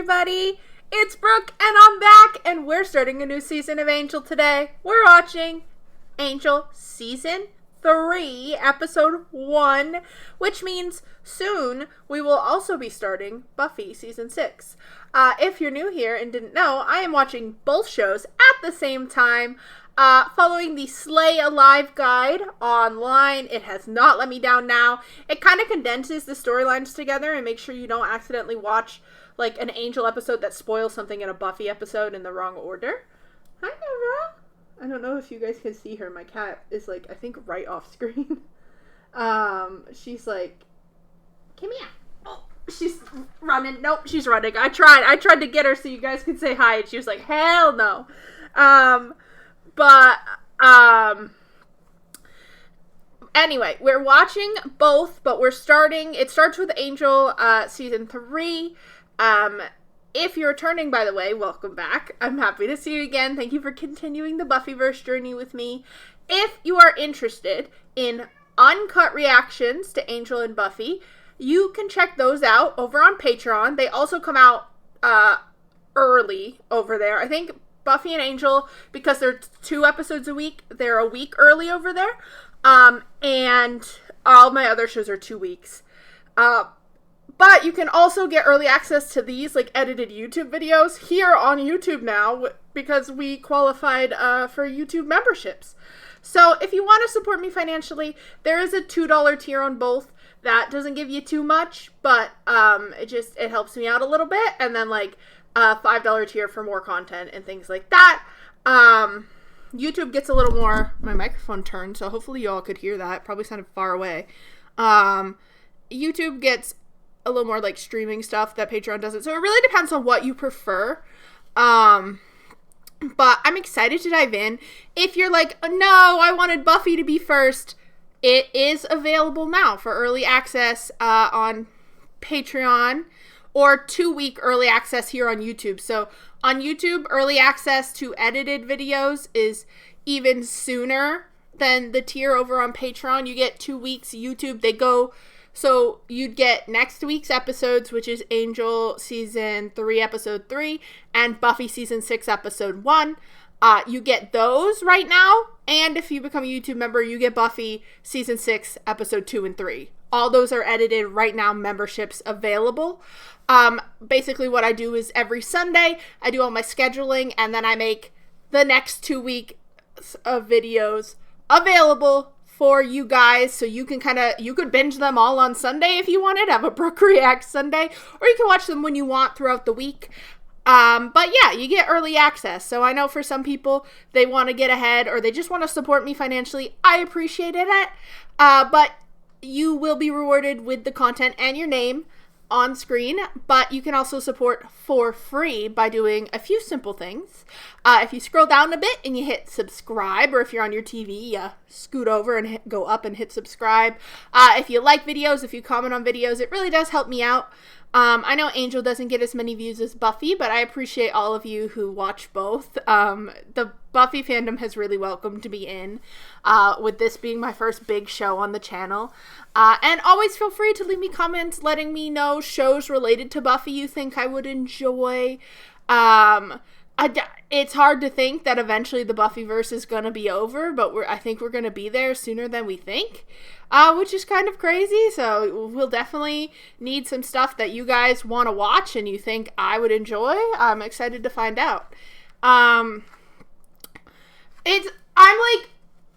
everybody. It's Brooke, and I'm back, and we're starting a new season of Angel today. We're watching Angel Season 3, Episode 1, which means soon we will also be starting Buffy Season 6. If you're new here and didn't know, I am watching both shows at the same time, following the Slay Alive guide online. It has not let me down now. It kind of condenses the storylines together and makes sure you don't accidentally watch like an Angel episode that spoils something in a Buffy episode in the wrong order. Hi, Nora. I don't know if you guys can see her. My cat is like, I think right off screen. She's like, come here. Oh, she's running. Nope, she's running. I tried to get her so you guys could say hi, and she was like, hell no. Anyway, we're watching both, but it starts with Angel, Season 3. If you're returning, by the way, welcome back. I'm happy to see you again. Thank you for continuing the Buffyverse journey with me. If you are interested in uncut reactions to Angel and Buffy, you can check those out over on Patreon. They also come out, early over there. I think Buffy and Angel, because they're 2 episodes a week, they're a week early over there. And all my other shows are 2 weeks. But you can also get early access to these, like, edited YouTube videos here on YouTube now, because we qualified, for YouTube memberships. So if you want to support me financially, there is a $2 tier on both. That doesn't give you too much, but, it helps me out a little bit. And then, like, a $5 tier for more content and things like that. YouTube gets a little more, my microphone turned, so hopefully you all could hear that. It probably sounded far away. YouTube gets a little more like streaming stuff that Patreon doesn't. So it really depends on what you prefer. But I'm excited to dive in. If you're like, no, I wanted Buffy to be first, it is available now for early access on Patreon, or 2-week early access here on YouTube. So on YouTube, early access to edited videos is even sooner than the tier over on Patreon. You get 2 weeks YouTube. So you'd get next week's episodes, which is Angel Season 3, Episode 3, and Buffy Season 6, Episode 1. You get those right now, and if you become a YouTube member, you get Buffy Season 6, Episode 2 and 3. All those are edited right now, memberships available. Basically what I do is every Sunday, I do all my scheduling, and then I make the next 2 weeks of videos available for you guys, so you could binge them all on Sunday if you wanted, have a Brooke React Sunday, or you can watch them when you want throughout the week. But yeah, you get early access. So I know for some people, they want to get ahead, or they just want to support me financially. I appreciate it. But you will be rewarded with the content and your name on screen, but you can also support for free by doing a few simple things. If you scroll down a bit and you hit subscribe, or if you're on your TV, you scoot over and go up and hit subscribe. If you like videos, if you comment on videos, it really does help me out. I know Angel doesn't get as many views as Buffy, but I appreciate all of you who watch both. The Buffy fandom has really welcomed me in, with this being my first big show on the channel. And always feel free to leave me comments letting me know shows related to Buffy you think I would enjoy. It's hard to think that eventually the Buffyverse is going to be over, but I think we're going to be there sooner than we think, which is kind of crazy. So we'll definitely need some stuff that you guys want to watch and you think I would enjoy. I'm excited to find out. I'm like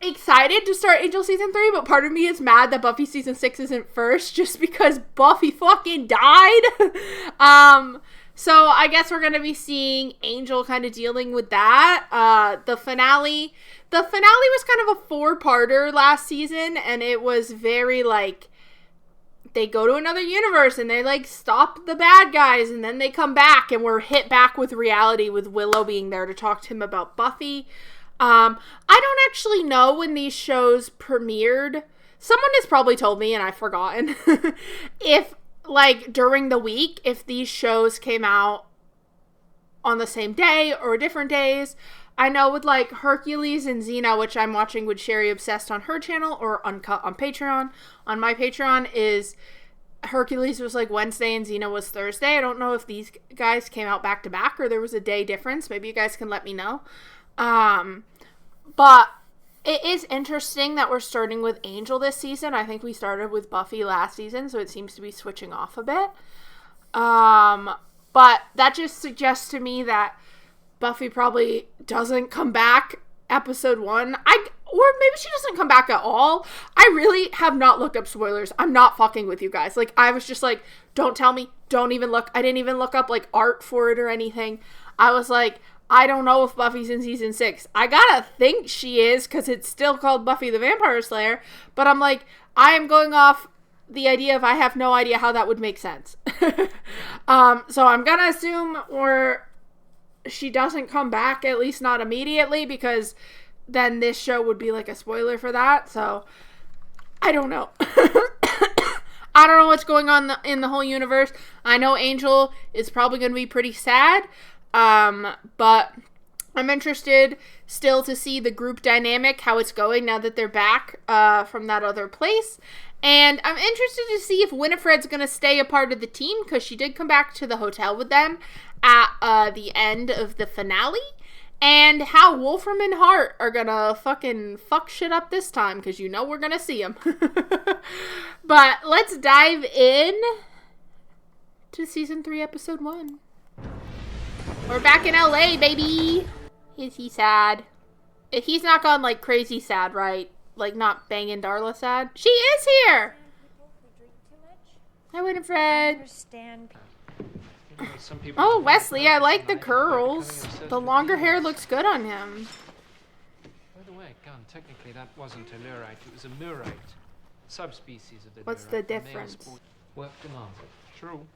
excited to start Angel Season 3, but part of me is mad that Buffy Season 6 isn't first just because Buffy fucking died. So I guess we're going to be seeing Angel kind of dealing with that. The finale was kind of a 4-parter last season, and it was very like, they go to another universe and they like stop the bad guys, and then they come back and we're hit back with reality with Willow being there to talk to him about Buffy. I don't actually know when these shows premiered. Someone has probably told me and I've forgotten. If like during the week, if these shows came out on the same day or different days. I know with like Hercules and Xena, which I'm watching with Sherry Obsessed on her channel, or Uncut on Patreon. On my Patreon is Hercules was like Wednesday and Xena was Thursday. I don't know if these guys came out back to back or there was a day difference. Maybe you guys can let me know. But it is interesting that we're starting with Angel this season. I think we started with Buffy last season, so it seems to be switching off a bit. But that just suggests to me that Buffy probably doesn't come back episode 1. Or maybe she doesn't come back at all. I really have not looked up spoilers. I'm not fucking with you guys. Like, I was just like, don't tell me. Don't even look. I didn't even look up, like, art for it or anything. I was like, I don't know if Buffy's in season 6. I gotta think she is, because it's still called Buffy the Vampire Slayer. But I'm like, I am going off the idea of I have no idea how that would make sense. So I'm gonna assume she doesn't come back, at least not immediately, because then this show would be like a spoiler for that. So I don't know. I don't know what's going on in the whole universe. I know Angel is probably going to be pretty sad. But I'm interested still to see the group dynamic, how it's going now that they're back from that other place. And I'm interested to see if Winifred's going to stay a part of the team, because she did come back to the hotel with them at the end of the finale. And how Wolfram and Hart are going to fucking fuck shit up this time, because you know we're going to see them. But let's dive in to season 3, episode 1. We're back in LA, baby. Is he sad? He's not gone like crazy sad, right? Like not banging Darla sad. She is here. Hi, Winifred. Oh, Wesley, I like the curls. The longer hair looks good on him. By the way, Gun, technically that wasn't a lurite, it was a murite. Subspecies of the What's lurite. the difference? Work demanded. True.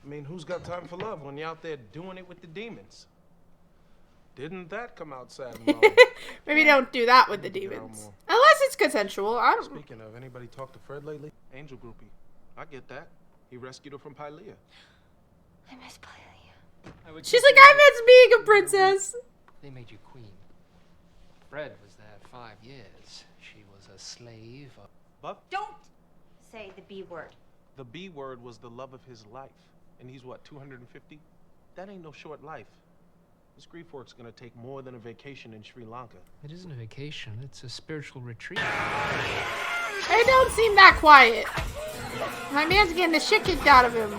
I mean, who's got time for love when you're out there doing it with the demons? Didn't that come out sad and wrong? Maybe don't do that with the demons. Unless it's consensual. I don't. Speaking of, anybody talked to Fred lately? Angel groupie. I get that. He rescued her from Pylea. I miss Pylea. She's like, I miss being a princess. They made you queen. Fred was there 5 years. She was a slave. Buff? Don't say the B word. The B word was the love of his life. And he's what, 250? That ain't no short life. This grief work's gonna take more than a vacation in Sri Lanka. It isn't a vacation, it's a spiritual retreat. I don't seem that quiet. My man's getting the shit kicked out of him.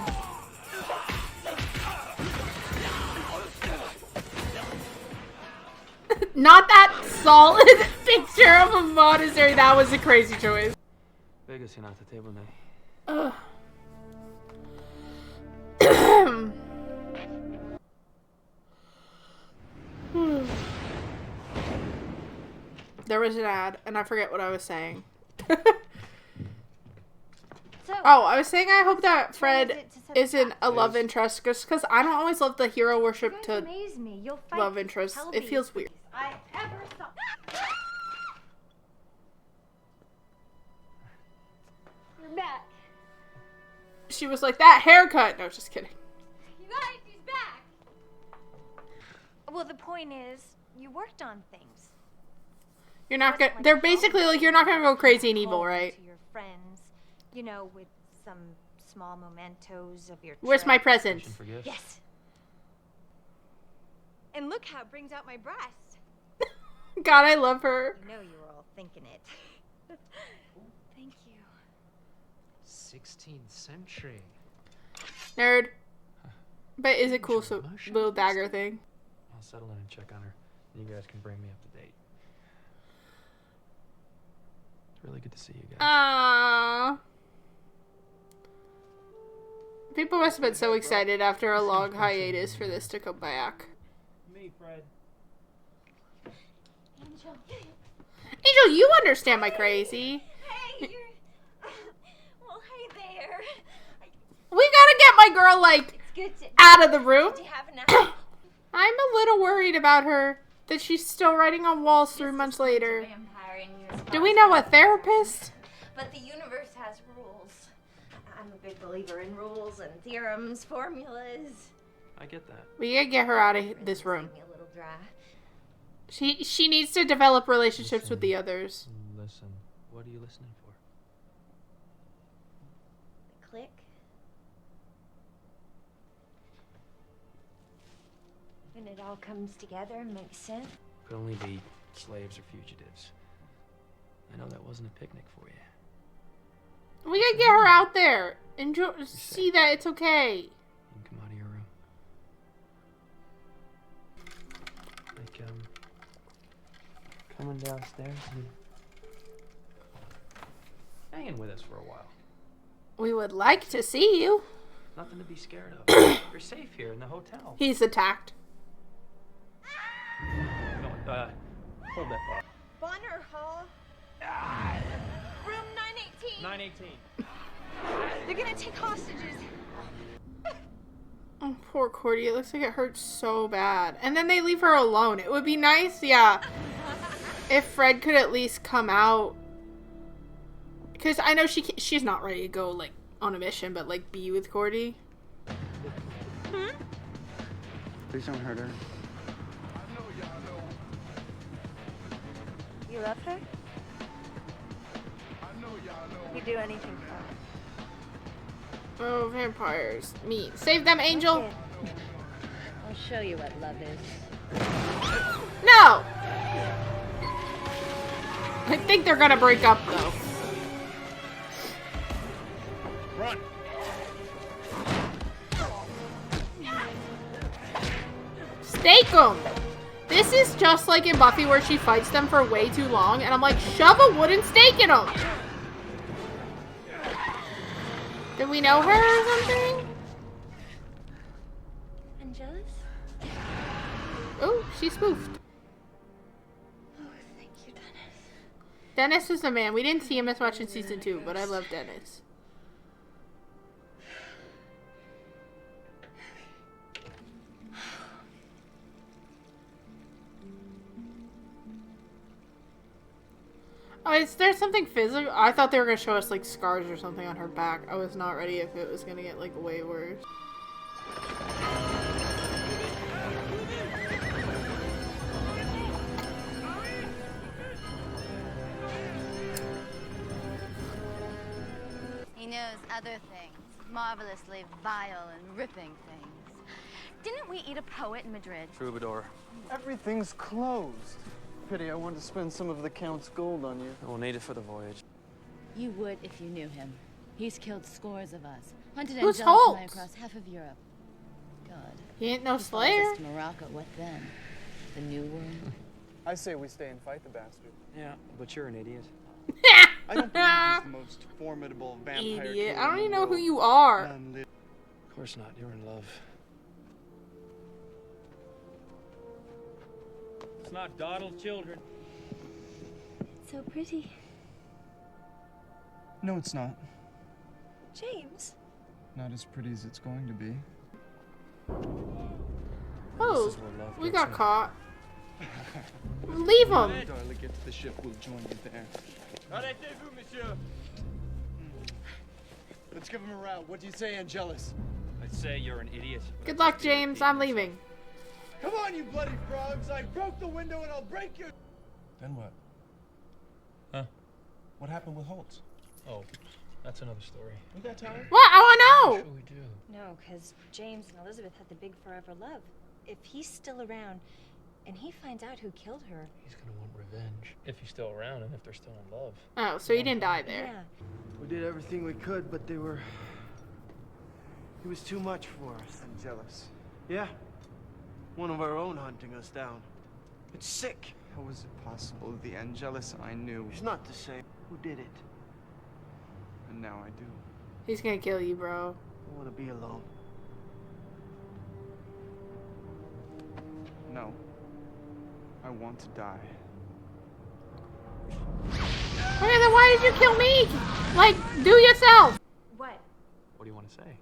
Not that solid picture of a monastery. That was a crazy choice. Vegas not the table now. Ugh. There was an ad, and I forget what I was saying. I was saying I hope that Fred isn't a love interest, just because I don't always love the hero worship to love interest. It feels weird. I ever thought. You're back. She was like, that haircut. No, just kidding. You guys, he's back. Well, the point is, you worked on things. You're not gonna. They're basically like, you're not gonna go crazy and evil, right? To your friends, you know, with some small mementos of your. Where's my present? Yes. And look how it brings out my breast. God, I love her. You know you were all thinking it. Thank you. 16th century. Nerd. But is it cool? So little dagger thing. I'll settle in and check on her. You guys can bring me up to date. It's really good to see you guys. Aww. People must have been so excited after a long hiatus for this to come back. Me, Fred. Angel. Angel, you understand my crazy. Hey, you're. Well, hey there. We gotta get my girl, like, It's good to. out of the room. Did you have enough? I'm a little worried about her. That she's still writing on walls 3 months later. Do we know a therapist? But the universe has rules. I'm a big believer in rules and theorems, formulas. I get that. We gotta get her out of this room. Me a little dry. She needs to develop relationships with the others. Listen. What are you listening for? Click. And it all comes together and makes sense. Could only be slaves or fugitives. I know that wasn't a picnic for you. We gotta get her out there. Enjoy. See that it's okay. You can come out of your room. Like, coming downstairs and hanging with us for a while. We would like to see you. Nothing to be scared of. You're safe here in the hotel. He's attacked. No, hold that thought. Bonner Hall. Room 918. 918. They're gonna take hostages. Oh, poor Cordy. It looks like it hurts so bad. And then they leave her alone. It would be nice, yeah, if Fred could at least come out. Because I know she's not ready to go, like, on a mission, but, like, be with Cordy. Please don't hurt her. You love her? You'd do anything for her. Oh, vampires. Me. Save them, Angel! Okay. I'll show you what love is. No! I think they're gonna break up, though. Run! Stake them! This is just like in Buffy where she fights them for way too long, and I'm like, shove a wooden stake in them! Do we know her or something? I'm jealous? Oh, she spoofed. Oh, thank you, Dennis. Dennis is the man. We didn't see him as much in season 2, but I love Dennis. Oh, is there something physical? I thought they were going to show us, like, scars or something on her back. I was not ready if it was going to get, like, way worse. He knows other things, marvelously vile and ripping things. Didn't we eat a poet in Madrid? Troubadour. Everything's closed. Pity, I wanted to spend some of the Count's gold on you. We'll need it for the voyage. You would if you knew him. He's killed scores of us. Hunted Who's angels Holt? across half of Europe. God. He ain't no He follows Slayer. us to Morocco. What then? The New World? I say we stay and fight the bastard. Yeah, but you're an idiot. I don't believe he's the most formidable vampire Idiot. killer I don't in even the know who world. you are. None live. Of course not. You're in love. It's not dawdle children. It's so pretty. No, it's not. James. Not as pretty as it's going to be. Oh, This is where love we gets got you. caught. Leave him. Darla, get to the ship. We'll join you there. Arrêtez-vous, monsieur. Let's give him a round. What do you say, Angelus? I'd say you're an idiot. Good luck, James. I'm leaving. Come on, you bloody frogs! I broke the window and I'll break your... Then what? Huh? What happened with Holtz? Oh, that's another story. We got time? What? I want to know. Sure we do. No, because James and Elizabeth had the big forever love. If he's still around and he finds out who killed her... He's gonna want revenge. If he's still around and if they're still in love. Oh, so he didn't die there. Yeah. We did everything we could, but they were... It was too much for us. Angelus. Yeah. One of our own hunting us down. It's sick. How was it possible? The Angelus I knew. It's not the same. Who did it? And now I do. He's gonna kill you, bro. I want to be alone. No. I want to die. Okay, then why did you kill me? Like, do yourself. What? What do you want to say?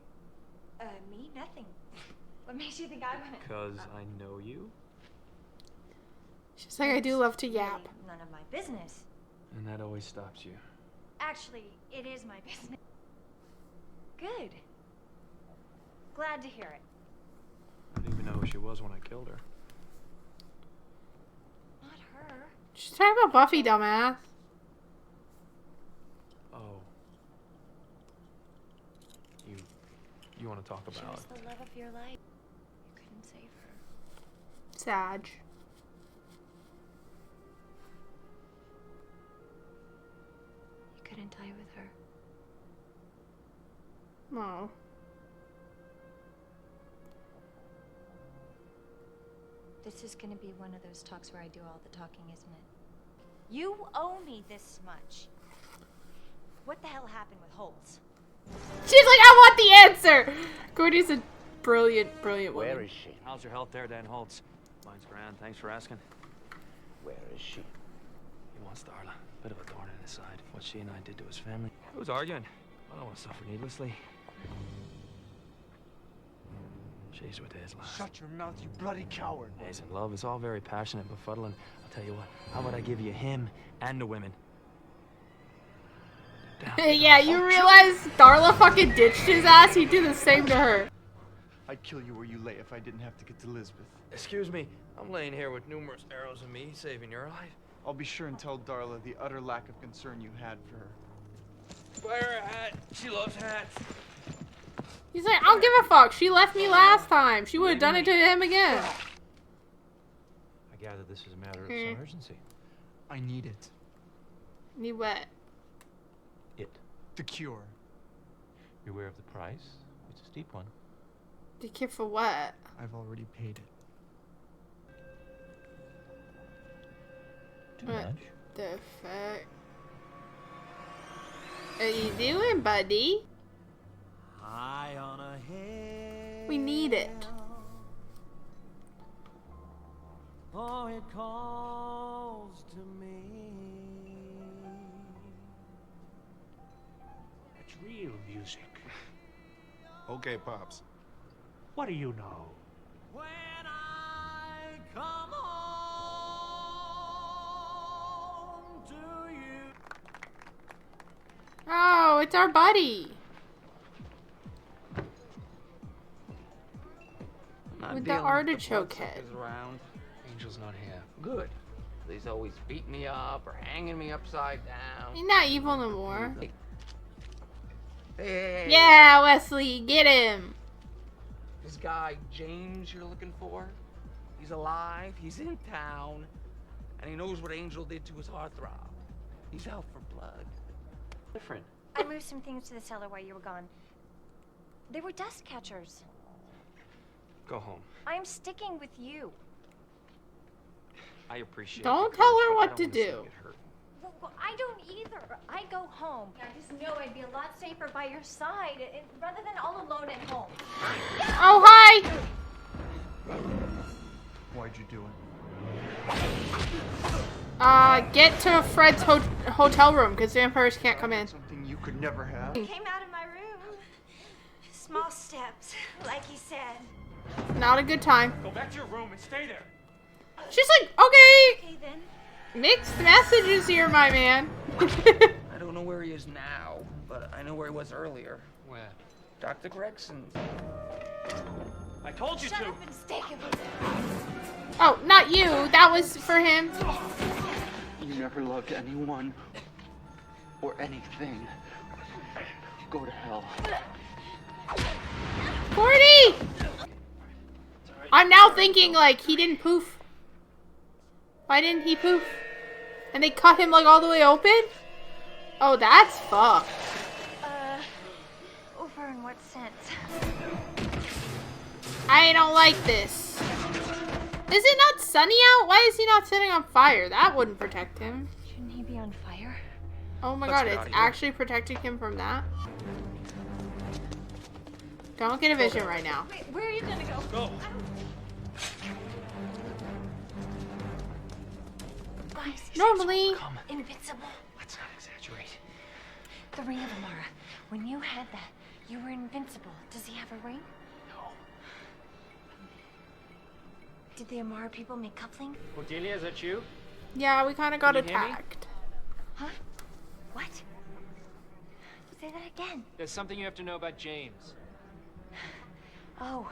Me? Nothing. What makes you think I want to... Because I know you. She's like, I do love to yap. Really none of my business. And that always stops you. Actually, it is my business. Good. Glad to hear it. I didn't even know who she was when I killed her. Not her. She's talking about Buffy, dumbass. Oh. You want to talk She about... was the love of your life. You couldn't save her. Sag. You couldn't die with her. Oh. This is gonna be one of those talks where I do all the talking, isn't it? You owe me this much. What the hell happened with Holtz? She's like, I want the answer! Courtney's a brilliant woman. Where is she? How's your health there, Dan Holtz? Mine's grand. Thanks for asking. Where is she? He wants Darla. Bit of a thorn in his side. What she and I did to his family. Who's arguing? I don't want to suffer needlessly. She's with his last. Shut your mouth, you bloody coward. Amazing. Love is all very passionate, befuddling. I'll tell you what. How about I give you him and the women? Yeah, you realize Darla fucking ditched his ass? He'd do the same to her. I'd kill you where you lay if I didn't have to get to Lisbeth. Excuse me. I'm laying here with numerous arrows in me, saving your life. I'll be sure and tell Darla the utter lack of concern you had for her. Buy her a hat. She loves hats. He's like, I don't give a fuck. She left me last time. She would have done it to him again. I gather this is a matter of some urgency. I need it. Need what? It. The cure. You're aware of the price? It's a steep one. The kid for what? I've already paid it. Too What much? the fuck? Are you doing, buddy? High on a hill. We need it. Oh, it calls to me. It's real music. Okay, Pops. What do you know? When I come home to you. Oh, it's our buddy. With the artichoke head. Around. Angel's not here. Good. He's always beating me up or hanging me upside down. He's not evil no more. Hey. Yeah, Wesley, get him. This guy, James, you're looking for, he's alive, he's in town, and he knows what Angel did to his heartthrob. He's out for blood. Different. I moved some things to the cellar while you were gone. They were dust catchers. Go home. I'm sticking with you. I appreciate it. Don't tell her what to do. Well, I don't either. I go home. I just know I'd be a lot safer by your side, rather than all alone at home. Oh, hi! Why'd you do it? Get to Fred's hotel room, because vampires can't come in. Something you could never have. Came out of my room. Small steps, like he said. Not a good time. Go back to your room and stay there. She's like, okay. Okay, then. Mixed messages here, my man. I don't know where he is now, but I know where he was earlier. Where? Dr. Gregson. I told you Shut to. up and stay with me. Oh, not you. That was for him. You never loved anyone or anything. Go to hell. Cordy! I'm now thinking, like, he didn't poof. Why didn't he poof? And they cut him, like, all the way open? Oh, that's fucked. Over in what sense? I don't like this. Is it not sunny out? Why is he not sitting on fire? That wouldn't protect him. Shouldn't he be on fire? Oh my Let's god, get it's out of here. actually protecting him from that? Don't get a vision right now. Wait, where are you gonna go? Go. Guys, Normally. invincible. Let's not exaggerate. The ring of Amara. When you had that, you were invincible. Does he have a ring? No. Did the Amara people make coupling? Cordelia, is that you? Yeah, we kind of got Can you hear me? attacked. Huh? What? Say that again. There's something you have to know about James. Oh,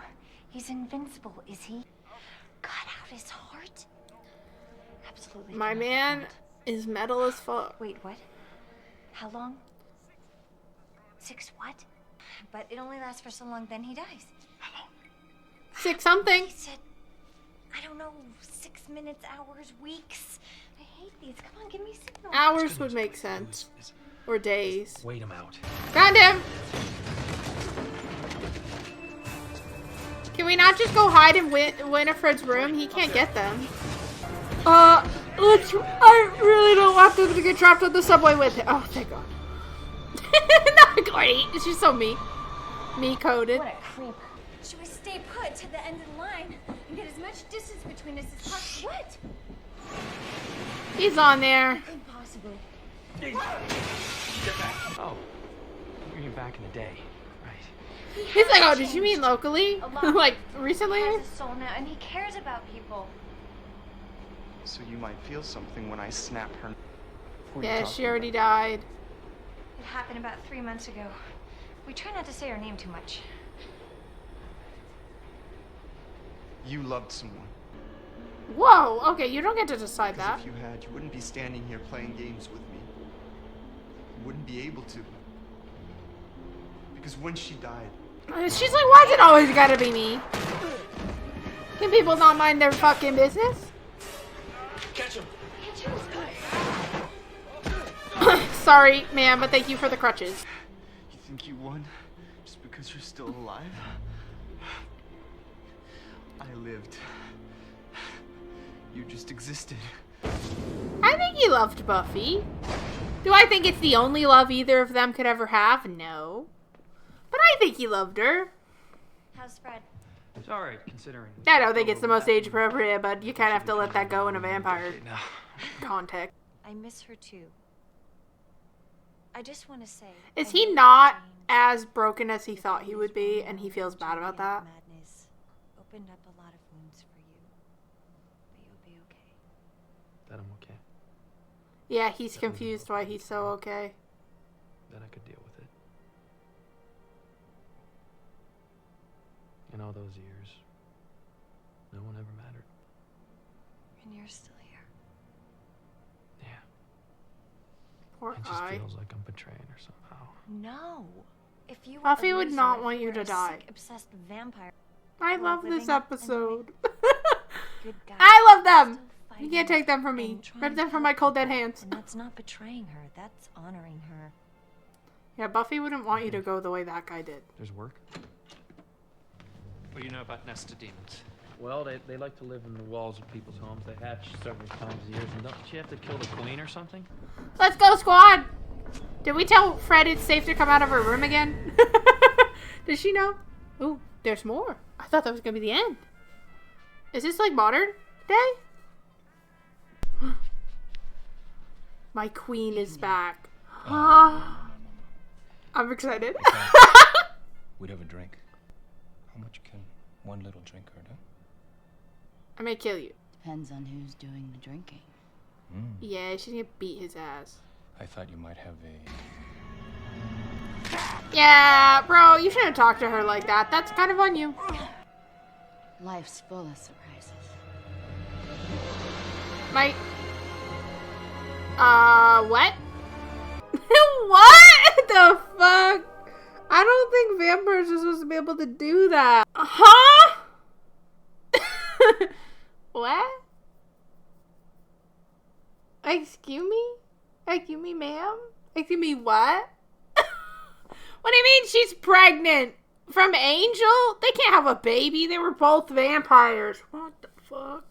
he's invincible, is he? Cut out his heart? Absolutely. My cannot man be killed. is metal as fuck. Wait, what? How long? 6 what? But it only lasts for so long, then he dies. 6 something. He said I don't know, 6 minutes, hours, weeks. I hate these. Come on, give me signals. Hours would make sense. Or days. Wait him out. Found him! Can we not just go hide in Winifred's room? He can't get them. I really don't want them to get trapped on the subway with him. Oh, thank God. Not Gordy. She's so me-coded. What a creep. Should we stay put to the end of the line and get as much distance between us as possible? What? He's on there. Impossible. Get back. Oh. You mean back in the day. Right. He's like, oh, did you mean locally? Like, recently? He has a soul now, and he cares about people. So you might feel something when I snap her. Yeah, she already died. It happened about 3 months ago. We try not to say her name too much. You loved someone. Whoa, okay, you don't get to decide that. If you had, you wouldn't be standing here playing games with me. You wouldn't be able to. Because when she died... She's like, why's it always gotta be me? Can people not mind their fucking business? Catch him. Sorry, ma'am, but thank you for the crutches. You think you won just because you're still alive? I lived. You just existed. I think he loved Buffy. Do I think it's the only love either of them could ever have? No. But I think he loved her. How's Fred? It's alright, considering. I don't think it's the most age appropriate, but you kind of have to let that go in a vampire context. I miss her too. I just want to say. Is he not as broken as he thought he would be, and he feels bad about that? Madness opened up a lot of wounds for you, but you'll be okay. That I'm okay. Yeah, he's confused why he's so okay. That I could deal with it. In all those years, no one ever mattered. And you're still here. Yeah. Poor It just guy. feels like I'm betraying her somehow. No. If you were Buffy a would loser, not if want you were to a die. sick, obsessed vampire. I who love were this living episode. Good guy, I love them. still You can't take them from me. and trying Rip them to from my help cold dead people. hands. And that's not betraying her. That's honoring her. Yeah, Buffy wouldn't want you to go the way that guy did. There's work? What do you know about nested demons? Well, they like to live in the walls of people's homes. They hatch several times a year. And don't you have to kill the queen or something? Let's go, squad! Did we tell Fred it's safe to come out of her room again? Does she know? Ooh, there's more. I thought that was gonna be the end. Is this like modern day? My queen is back. I'm excited. We'd have a drink. How much can one little drinker do? I may kill you. Depends on who's doing the drinking. Yeah, she's gonna beat his ass. I thought you might have a... Yeah, bro, you shouldn't talk to her like that. That's kind of on you. Life's full of surprises. My... what? What the fuck? I don't think vampires are supposed to be able to do that. Huh? What? Excuse me? Excuse me, ma'am? Excuse me, what? What do you mean she's pregnant? From Angel? They can't have a baby. They were both vampires. What the fuck?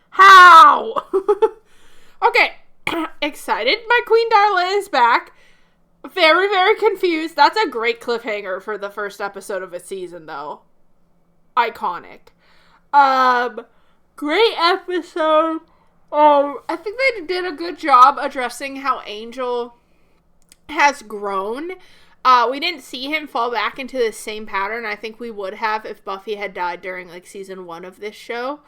How? Okay. Excited. My Queen Darla is back. Very, very confused. That's a great cliffhanger for the first episode of a season, though. Iconic. Great episode. I think they did a good job addressing how Angel has grown. We didn't see him fall back into the same pattern. I think we would have if Buffy had died during, like, season 1 of this show.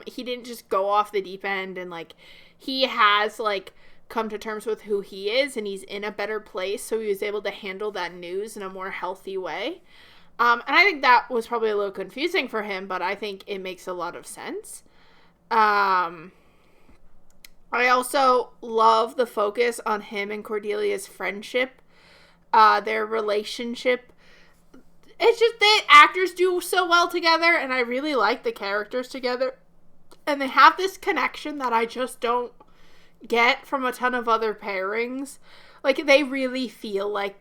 He didn't just go off the deep end, and, like, he has, like, come to terms with who he is, and he's in a better place, so he was able to handle that news in a more healthy way. And I think that was probably a little confusing for him, but I think it makes a lot of sense. I also love the focus on him and Cordelia's friendship. Their relationship It's just that actors do so well together, and I really like the characters together. And they have this connection that I just don't get from a ton of other pairings. Like, they really feel like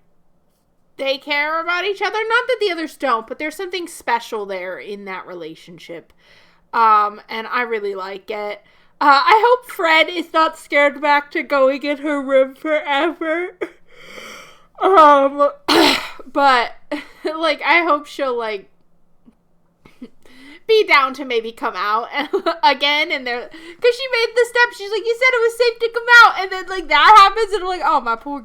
they care about each other. Not that the others don't, but there's something special there in that relationship. And I really like it. I hope Fred is not scared back to going in her room forever. But, like, I hope she'll, like, be down to maybe come out again, and they're, because she made the step, she's like, you said it was safe to come out, and then, like, that happens, and I'm like, oh, my poor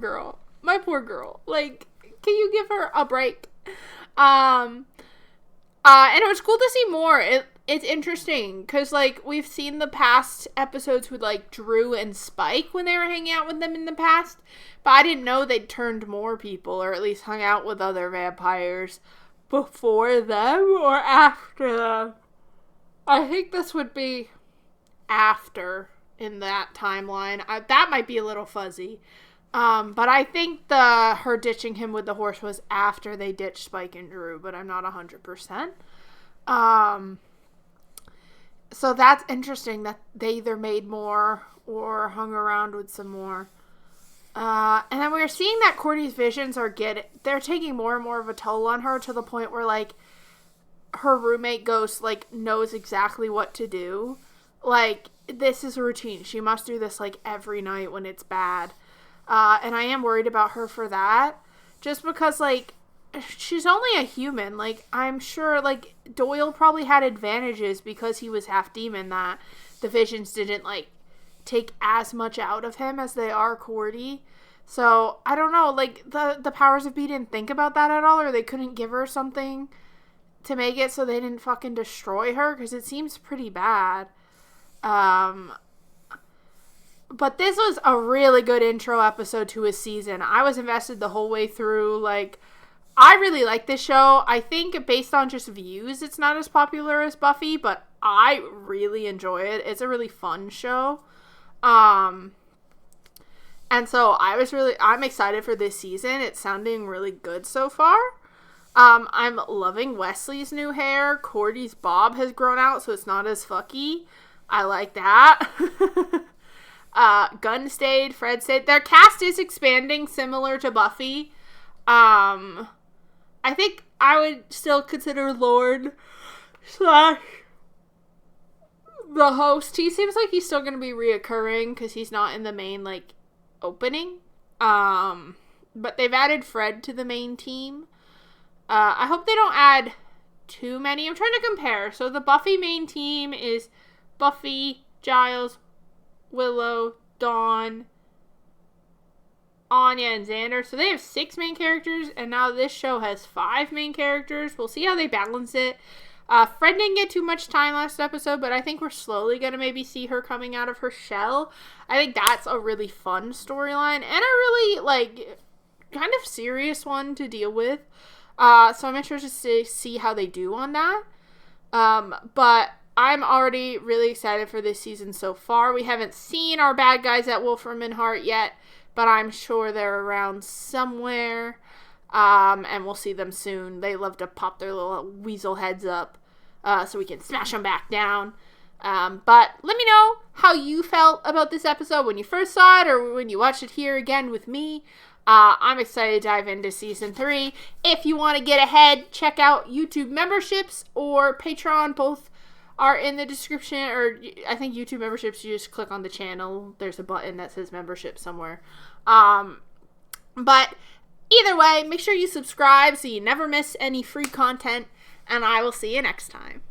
girl, like, can you give her a break? And it was cool to see more. It's interesting, because, like, we've seen the past episodes with, like, Drew and Spike when they were hanging out with them in the past, but I didn't know they'd turned more people, or at least hung out with other vampires before them or after them. I think this would be after in that timeline. That might be a little fuzzy. But I think her ditching him with the horse was after they ditched Spike and Drew, but I'm not 100%. So that's interesting that they either made more or hung around with some more. And then we're seeing that Cordy's visions they're taking more and more of a toll on her, to the point where, like, her roommate Ghost, like, knows exactly what to do. Like, this is a routine. She must do this, like, every night when it's bad. And I am worried about her for that. Just because, like, she's only a human. Like, I'm sure, like, Doyle probably had advantages because he was half demon, that the visions didn't, like, take as much out of him as they are Cordy. So, I don't know, like, the powers of be didn't think about that at all, or they couldn't give her something to make it so they didn't fucking destroy her, because it seems pretty bad. But this was a really good intro episode to a season. I was invested the whole way through. Like, I really like this show. I think based on just views, it's not as popular as Buffy, but I really enjoy it. It's a really fun show. And so I'm excited for this season. It's sounding really good so far. I'm loving Wesley's new hair. Cordy's bob has grown out, so it's not as fucky. I like that. Gunn stayed, Fred stayed. Their cast is expanding, similar to Buffy. I think I would still consider Lord / the host. He seems like he's still going to be reoccurring because he's not in the main, like, opening. But they've added Fred to the main team. I hope they don't add too many. I'm trying to compare. So the Buffy main team is Buffy, Giles, Willow, Dawn, Anya, and Xander. So they have 6 main characters, and now this show has 5 main characters. We'll see how they balance it. Fred didn't get too much time last episode, but I think we're slowly going to maybe see her coming out of her shell. I think that's a really fun storyline, and a really, like, kind of serious one to deal with. So I'm interested to see how they do on that. But I'm already really excited for this season so far. We haven't seen our bad guys at Wolfram and Hart yet, but I'm sure they're around somewhere. And we'll see them soon. They love to pop their little weasel heads up, so we can smash them back down. But let me know how you felt about this episode when you first saw it, or when you watched it here again with me. I'm excited to dive into season 3. If you want to get ahead, check out YouTube memberships or Patreon. Both are in the description, or I think YouTube memberships, you just click on the channel. There's a button that says membership somewhere. But either way, make sure you subscribe so you never miss any free content, and I will see you next time.